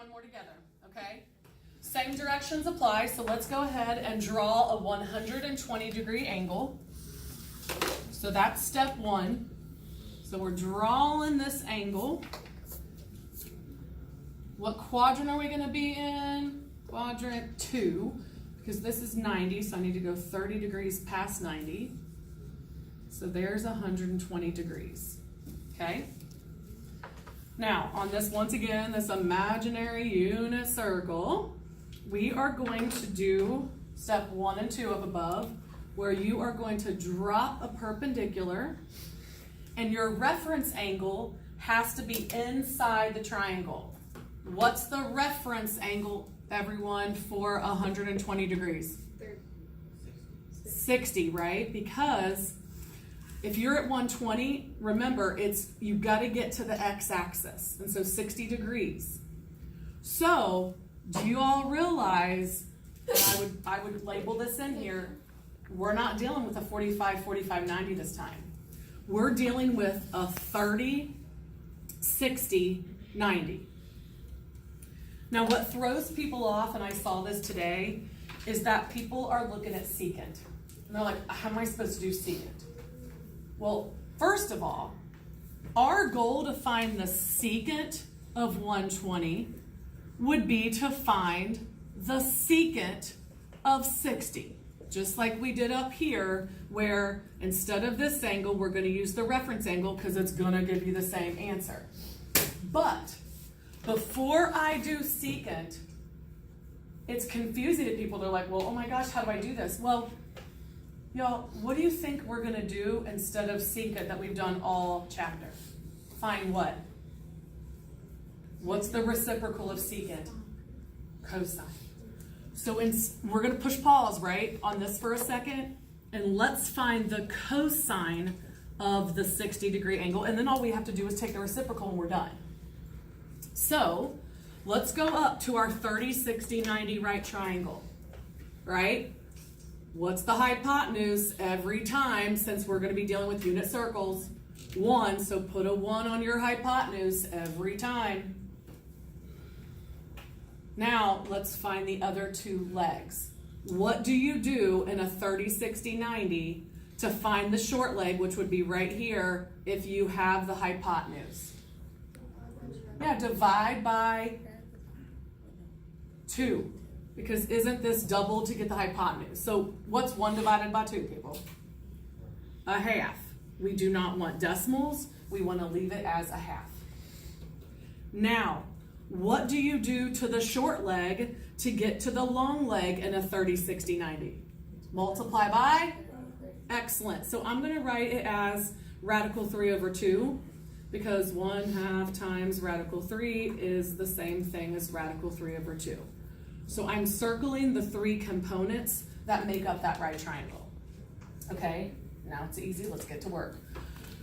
one more together, okay? Same directions apply, so let's go ahead and draw a 120-degree angle. So that's step one. So we're drawing this angle. What quadrant are we going to be in? Quadrant 2, because this is 90, so I need to go 30 degrees past 90. So there's 120 degrees, okay? Now, on this, once again, this imaginary unit circle, we are going to do step 1 and 2 up above, where you are going to drop a perpendicular, and your reference angle has to be inside the triangle. What's the reference angle, everyone, for 120 degrees? 60, right? Because if you're at 120, remember, you've got to get to the x-axis, and so 60 degrees. So, do you all realize, and I would label this in here, we're not dealing with a 45, 45, 90 this time. We're dealing with a 30, 60, 90. Now, what throws people off, and I saw this today, is that people are looking at secant. And they're like, how am I supposed to do secant? Well, first of all, our goal to find the secant of 120 would be to find the secant of 60. Just like we did up here, where instead of this angle, we're going to use the reference angle because it's going to give you the same answer. But before I do secant, it's confusing to people. They're like, well, oh my gosh, how do I do this? Well, y'all, what do you think we're going to do instead of secant that we've done all chapter? Find what? What's the reciprocal of secant? Cosine. So we're going to push pause, right, on this for a second, and let's find the cosine of the 60-degree angle, and then all we have to do is take the reciprocal and we're done. So let's go up to our 30, 60, 90 right triangle, right? What's the hypotenuse every time, since we're going to be dealing with unit circles? 1, so put a 1 on your hypotenuse every time. Now, let's find the other two legs. What do you do in a 30, 60, 90 to find the short leg, which would be right here, if you have the hypotenuse? Yeah, divide by 2. Because isn't this double to get the hypotenuse? So what's 1 divided by 2, people? A half. We do not want decimals. We want to leave it as a half. Now, what do you do to the short leg to get to the long leg in a 30, 60, 90? Multiply by? Excellent. So I'm going to write it as radical 3 over 2, because 1/2 times radical 3 is the same thing as radical 3 over 2. So I'm circling the 3 components that make up that right triangle. Okay, now it's easy. Let's get to work.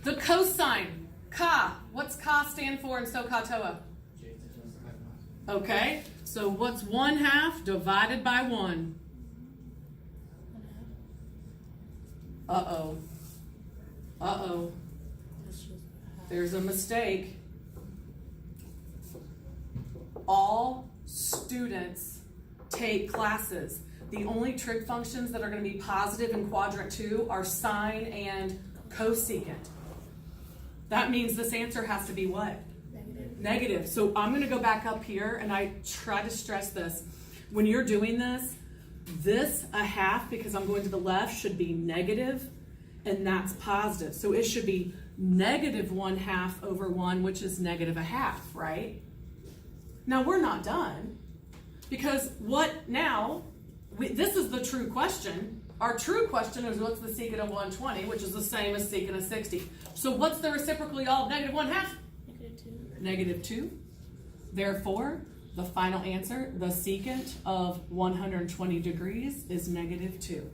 The cosine, ka. What's ka stand for in SOHCAHTOA? Okay, so what's 1/2 divided by 1? Uh-oh. Uh-oh. There's a mistake. All students take classes. The only trig functions that are going to be positive in quadrant 2 are sine and cosecant. That means this answer has to be what? Negative. So I'm going to go back up here, and I try to stress this. When you're doing this, a half, because I'm going to the left, should be negative, and that's positive. So it should be negative 1/2 over 1, which is negative 1/2, right? Now we're not done, because what now? This is the true question. Our true question is, what's the secant of 120, which is the same as secant of 60. So what's the reciprocal, y'all, of negative 1/2? Negative 2. Therefore, the final answer, the secant of 120 degrees, is negative 2.